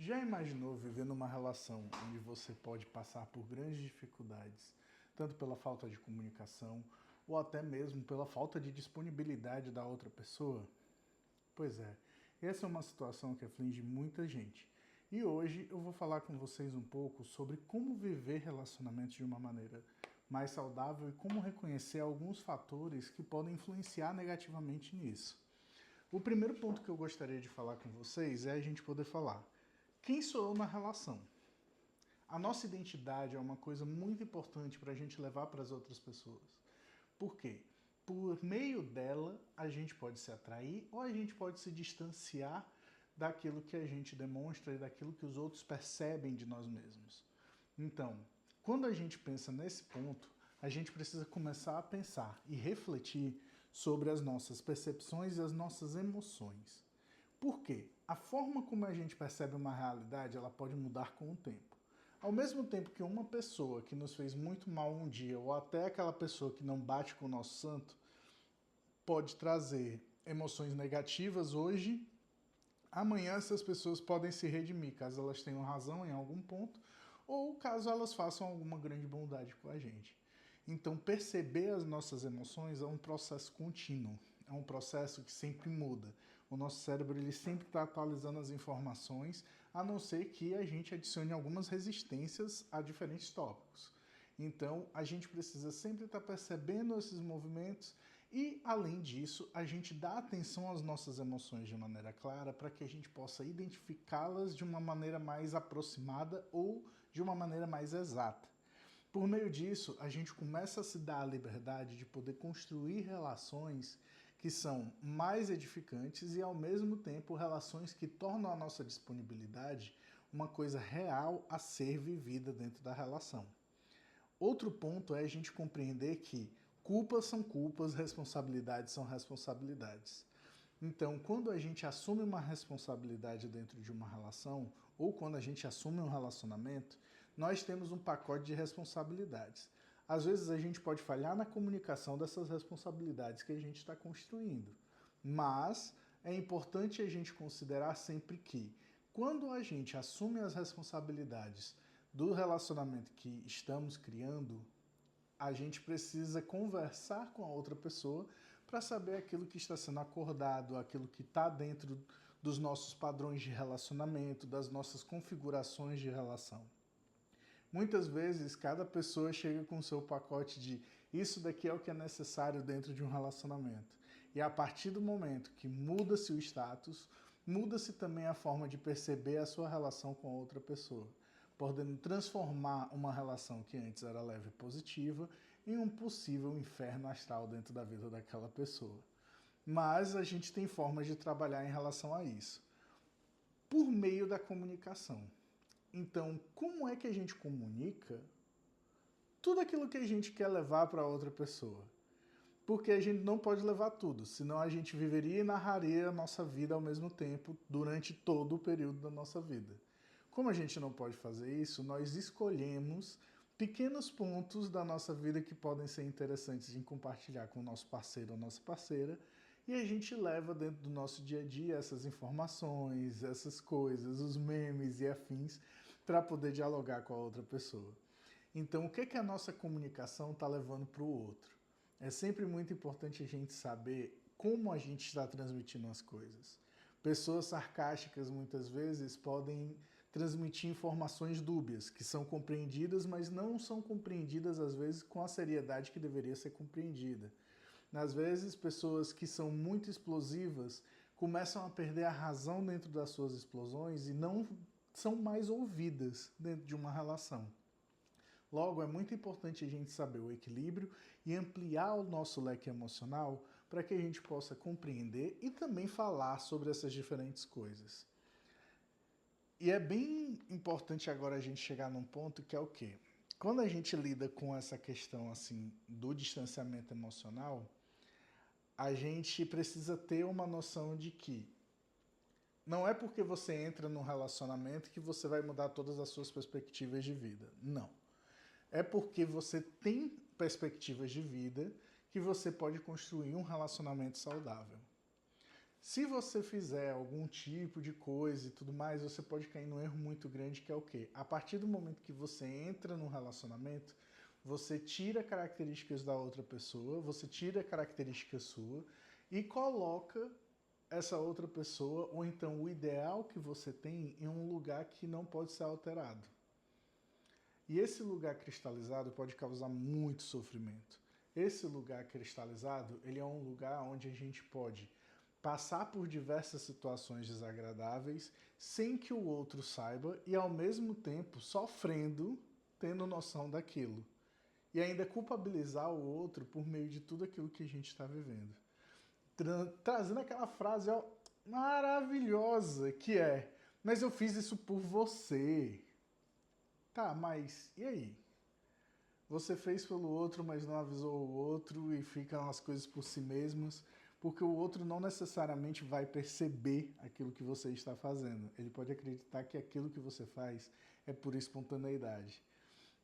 Já imaginou viver numa relação onde você pode passar por grandes dificuldades, tanto pela falta de comunicação ou até mesmo pela falta de disponibilidade da outra pessoa? Pois é, essa é uma situação que aflige muita gente. E hoje eu vou falar com vocês um pouco sobre como viver relacionamentos de uma maneira mais saudável e como reconhecer alguns fatores que podem influenciar negativamente nisso. O primeiro ponto que eu gostaria de falar com vocês é a gente poder falar: quem sou eu na relação? A nossa identidade é uma coisa muito importante para a gente levar para as outras pessoas. Por quê? Por meio dela, a gente pode se atrair ou a gente pode se distanciar daquilo que a gente demonstra e daquilo que os outros percebem de nós mesmos. Então, quando a gente pensa nesse ponto, a gente precisa começar a pensar e refletir sobre as nossas percepções e as nossas emoções. Por quê? A forma como a gente percebe uma realidade, ela pode mudar com o tempo. Ao mesmo tempo que uma pessoa que nos fez muito mal um dia, ou até aquela pessoa que não bate com o nosso santo, pode trazer emoções negativas hoje, amanhã essas pessoas podem se redimir, caso elas tenham razão em algum ponto, ou caso elas façam alguma grande bondade com a gente. Então, perceber as nossas emoções é um processo contínuo, é um processo que sempre muda. O nosso cérebro ele sempre está atualizando as informações, a não ser que a gente adicione algumas resistências a diferentes tópicos. Então, a gente precisa sempre estar percebendo esses movimentos e, além disso, a gente dá atenção às nossas emoções de maneira clara para que a gente possa identificá-las de uma maneira mais aproximada ou de uma maneira mais exata. Por meio disso, a gente começa a se dar a liberdade de poder construir relações que são mais edificantes e, ao mesmo tempo, relações que tornam a nossa disponibilidade uma coisa real a ser vivida dentro da relação. Outro ponto é a gente compreender que culpas são culpas, responsabilidades são responsabilidades. Então, quando a gente assume uma responsabilidade dentro de uma relação, ou quando a gente assume um relacionamento, nós temos um pacote de responsabilidades. Às vezes a gente pode falhar na comunicação dessas responsabilidades que a gente está construindo, mas é importante a gente considerar sempre que, quando a gente assume as responsabilidades do relacionamento que estamos criando, a gente precisa conversar com a outra pessoa para saber aquilo que está sendo acordado, aquilo que está dentro dos nossos padrões de relacionamento, das nossas configurações de relação. Muitas vezes, cada pessoa chega com o seu pacote de isso daqui é o que é necessário dentro de um relacionamento. E a partir do momento que muda-se o status, muda-se também a forma de perceber a sua relação com a outra pessoa, podendo transformar uma relação que antes era leve e positiva em um possível inferno astral dentro da vida daquela pessoa. Mas a gente tem formas de trabalhar em relação a isso, por meio da comunicação. Então, como é que a gente comunica tudo aquilo que a gente quer levar para outra pessoa? Porque a gente não pode levar tudo, senão a gente viveria e narraria a nossa vida ao mesmo tempo durante todo o período da nossa vida. Como a gente não pode fazer isso, nós escolhemos pequenos pontos da nossa vida que podem ser interessantes de compartilhar com o nosso parceiro ou nossa parceira, e a gente leva dentro do nosso dia a dia essas informações, essas coisas, os memes e afins, para poder dialogar com a outra pessoa. Então, o que a nossa comunicação está levando para o outro? É sempre muito importante a gente saber como a gente está transmitindo as coisas. Pessoas sarcásticas muitas vezes podem transmitir informações dúbias, que são compreendidas, mas não são compreendidas às vezes com a seriedade que deveria ser compreendida. Às vezes, pessoas que são muito explosivas começam a perder a razão dentro das suas explosões e não são mais ouvidas dentro de uma relação. Logo, é muito importante a gente saber o equilíbrio e ampliar o nosso leque emocional para que a gente possa compreender e também falar sobre essas diferentes coisas. E é bem importante agora a gente chegar num ponto que é o quê? Quando a gente lida com essa questão assim do distanciamento emocional, a gente precisa ter uma noção de que não é porque você entra num relacionamento que você vai mudar todas as suas perspectivas de vida. Não. É porque você tem perspectivas de vida que você pode construir um relacionamento saudável. Se você fizer algum tipo de coisa e tudo mais, você pode cair num erro muito grande, que é o quê? A partir do momento que você entra num relacionamento, você tira características da outra pessoa, você tira características sua e coloca essa outra pessoa, ou então o ideal que você tem, em um lugar que não pode ser alterado. E esse lugar cristalizado pode causar muito sofrimento. Esse lugar cristalizado, ele é um lugar onde a gente pode passar por diversas situações desagradáveis sem que o outro saiba e ao mesmo tempo sofrendo, tendo noção daquilo. E ainda culpabilizar o outro por meio de tudo aquilo que a gente está vivendo. Trazendo aquela frase ó, maravilhosa que é: mas eu fiz isso por você. Tá, mas e aí? Você fez pelo outro, mas não avisou o outro e ficam as coisas por si mesmas, porque o outro não necessariamente vai perceber aquilo que você está fazendo. Ele pode acreditar que aquilo que você faz é por espontaneidade.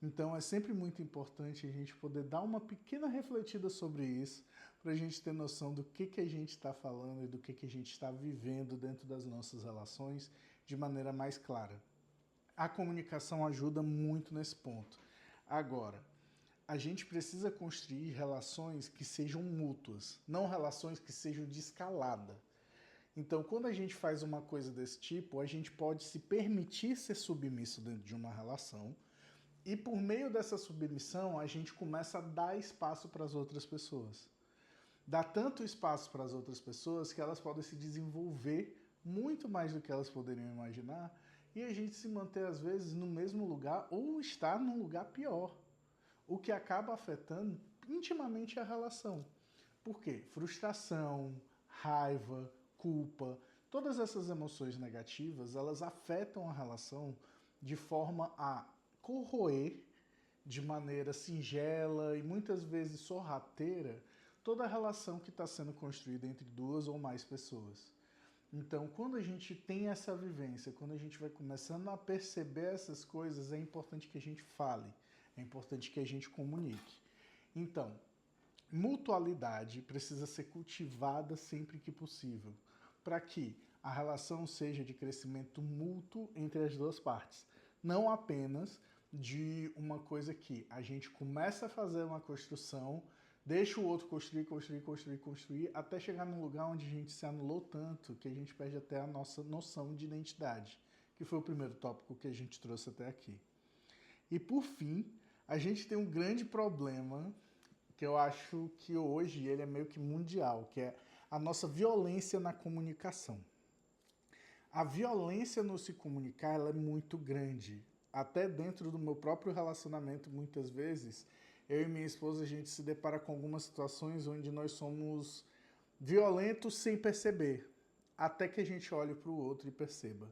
Então é sempre muito importante a gente poder dar uma pequena refletida sobre isso, para a gente ter noção do que a gente está falando e do que a gente está vivendo dentro das nossas relações de maneira mais clara. A comunicação ajuda muito nesse ponto. Agora, a gente precisa construir relações que sejam mútuas, não relações que sejam de escalada. Então, quando a gente faz uma coisa desse tipo, a gente pode se permitir ser submisso dentro de uma relação, e por meio dessa submissão, a gente começa a dar espaço para as outras pessoas. Dá tanto espaço para as outras pessoas que elas podem se desenvolver muito mais do que elas poderiam imaginar, e a gente se manter, às vezes, no mesmo lugar ou estar num lugar pior, o que acaba afetando intimamente a relação. Por quê? Frustração, raiva, culpa, todas essas emoções negativas, elas afetam a relação de forma a corroer de maneira singela e muitas vezes sorrateira toda a relação que está sendo construída entre duas ou mais pessoas. Então, quando a gente tem essa vivência, quando a gente vai começando a perceber essas coisas, é importante que a gente fale, é importante que a gente comunique. Então, mutualidade precisa ser cultivada sempre que possível, para que a relação seja de crescimento mútuo entre as duas partes, não apenas de uma coisa que a gente começa a fazer uma construção, deixa o outro construir, até chegar num lugar onde a gente se anulou tanto que a gente perde até a nossa noção de identidade, que foi o primeiro tópico que a gente trouxe até aqui. E por fim, a gente tem um grande problema que eu acho que hoje ele é meio que mundial, que é a nossa violência na comunicação. A violência no se comunicar ela é muito grande. Até dentro do meu próprio relacionamento, muitas vezes, eu e minha esposa, a gente se depara com algumas situações onde nós somos violentos sem perceber, até que a gente olhe para o outro e perceba.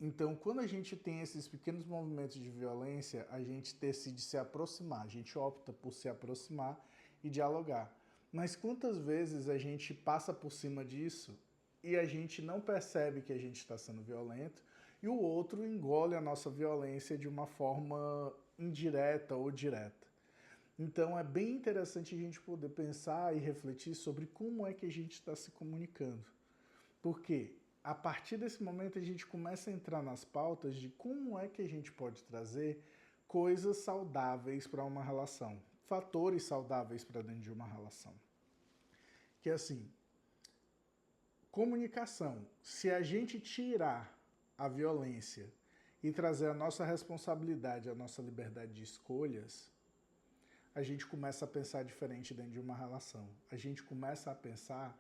Então, quando a gente tem esses pequenos movimentos de violência, a gente decide se aproximar, a gente opta por se aproximar e dialogar. Mas quantas vezes a gente passa por cima disso e a gente não percebe que a gente está sendo violento e o outro engole a nossa violência de uma forma indireta ou direta. Então é bem interessante a gente poder pensar e refletir sobre como é que a gente está se comunicando. Porque a partir desse momento a gente começa a entrar nas pautas de como é que a gente pode trazer coisas saudáveis para uma relação, fatores saudáveis para dentro de uma relação. Que é assim, comunicação, se a gente tirar a violência e trazer a nossa responsabilidade, a nossa liberdade de escolhas, a gente começa a pensar diferente dentro de uma relação. A gente começa a pensar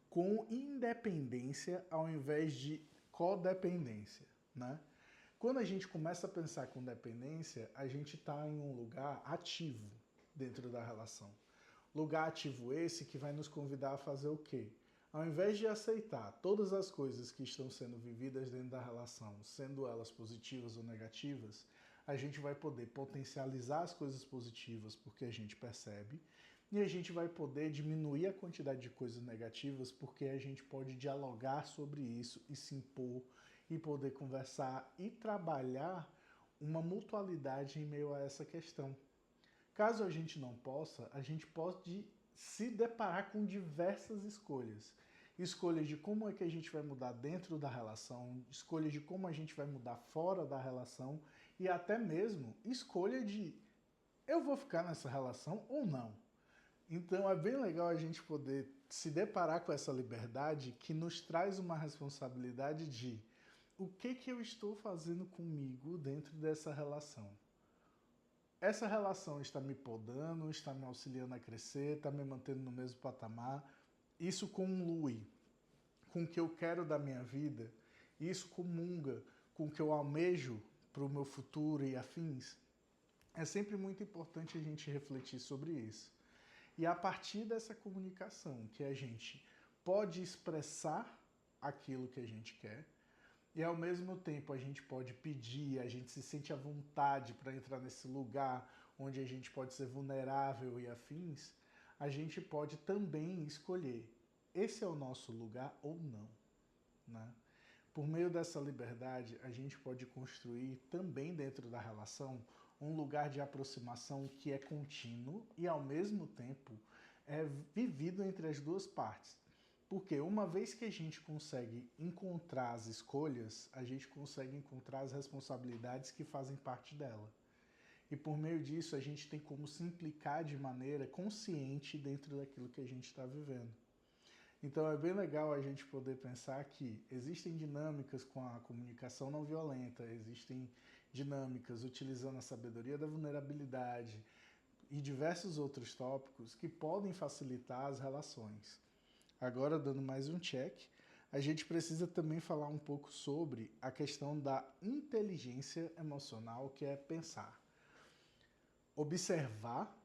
com independência ao invés de codependência, né? Quando a gente começa a pensar com dependência, a gente está em um lugar ativo dentro da relação. Lugar ativo esse que vai nos convidar a fazer o quê? Ao invés de aceitar todas as coisas que estão sendo vividas dentro da relação, sendo elas positivas ou negativas, a gente vai poder potencializar as coisas positivas porque a gente percebe, e a gente vai poder diminuir a quantidade de coisas negativas porque a gente pode dialogar sobre isso e se impor e poder conversar e trabalhar uma mutualidade em meio a essa questão. Caso a gente não possa, a gente pode se deparar com diversas escolhas. escolhas de como é que a gente vai mudar dentro da relação, escolhas de como a gente vai mudar fora da relação e até mesmo escolha de eu vou ficar nessa relação ou não. Então é bem legal a gente poder se deparar com essa liberdade que nos traz uma responsabilidade de o que eu estou fazendo comigo dentro dessa relação. Essa relação está me podando, está me auxiliando a crescer, está me mantendo no mesmo patamar. Isso conlui com o que eu quero da minha vida, isso comunga com o que eu almejo para o meu futuro e afins. É sempre muito importante a gente refletir sobre isso. E a partir dessa comunicação que a gente pode expressar aquilo que a gente quer e ao mesmo tempo a gente pode pedir, a gente se sente à vontade para entrar nesse lugar onde a gente pode ser vulnerável e afins, a gente pode também escolher esse é o nosso lugar ou não, né? Por meio dessa liberdade, a gente pode construir também dentro da relação um lugar de aproximação que é contínuo e, ao mesmo tempo, é vivido entre as duas partes. Porque uma vez que a gente consegue encontrar as escolhas, a gente consegue encontrar as responsabilidades que fazem parte dela. E por meio disso, a gente tem como se implicar de maneira consciente dentro daquilo que a gente está vivendo. Então é bem legal a gente poder pensar que existem dinâmicas com a comunicação não violenta, existem dinâmicas utilizando a sabedoria da vulnerabilidade e diversos outros tópicos que podem facilitar as relações. Agora, dando mais um check, a gente precisa também falar um pouco sobre a questão da inteligência emocional, que é pensar, observar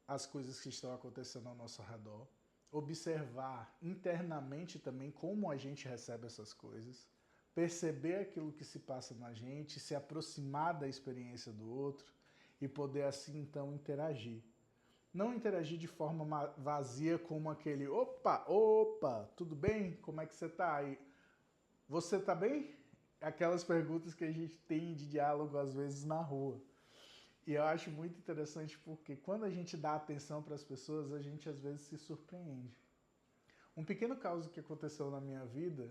as coisas que estão acontecendo ao nosso redor, observar internamente também como a gente recebe essas coisas, perceber aquilo que se passa na gente, se aproximar da experiência do outro e poder assim então interagir. Não interagir de forma vazia como aquele opa, tudo bem? Como é que você tá? E você tá bem? Aquelas perguntas que a gente tem de diálogo às vezes na rua. E eu acho muito interessante porque quando a gente dá atenção para as pessoas, a gente às vezes se surpreende. Um pequeno caso que aconteceu na minha vida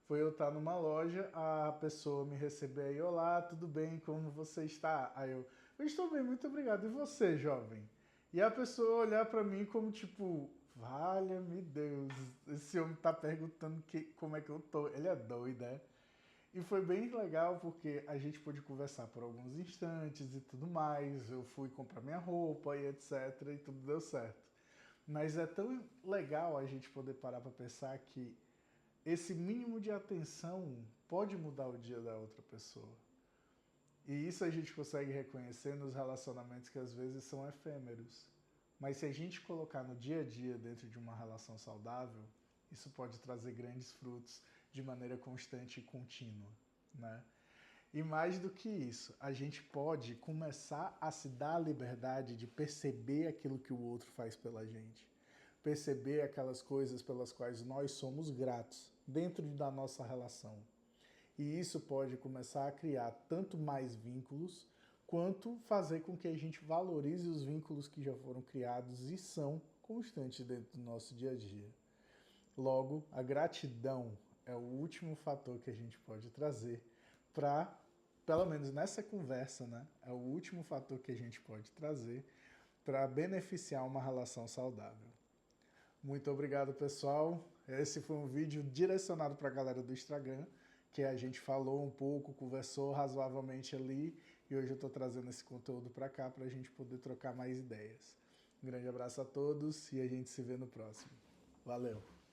foi eu estar numa loja, a pessoa me receber aí, olá, tudo bem, como você está? Aí eu estou bem, muito obrigado. E você, jovem? E a pessoa olhar para mim como tipo, valha-me Deus, esse homem tá perguntando como é que eu tô. Ele é doido, né? E foi bem legal porque a gente pôde conversar por alguns instantes e tudo mais. Eu fui comprar minha roupa e etc. e tudo deu certo. Mas é tão legal a gente poder parar para pensar que esse mínimo de atenção pode mudar o dia da outra pessoa. E isso a gente consegue reconhecer nos relacionamentos que às vezes são efêmeros. Mas se a gente colocar no dia a dia dentro de uma relação saudável, isso pode trazer grandes frutos de maneira constante e contínua, né? E mais do que isso, a gente pode começar a se dar a liberdade de perceber aquilo que o outro faz pela gente. Perceber aquelas coisas pelas quais nós somos gratos dentro da nossa relação. E isso pode começar a criar tanto mais vínculos, quanto fazer com que a gente valorize os vínculos que já foram criados e são constantes dentro do nosso dia a dia. Logo, a gratidão é o último fator que a gente pode trazer para, pelo menos nessa conversa, né? É o último fator que a gente pode trazer para beneficiar uma relação saudável. Muito obrigado, pessoal. Esse foi um vídeo direcionado para a galera do Instagram, que a gente falou um pouco, conversou razoavelmente ali, e hoje eu estou trazendo esse conteúdo para cá para a gente poder trocar mais ideias. Um grande abraço a todos e a gente se vê no próximo. Valeu!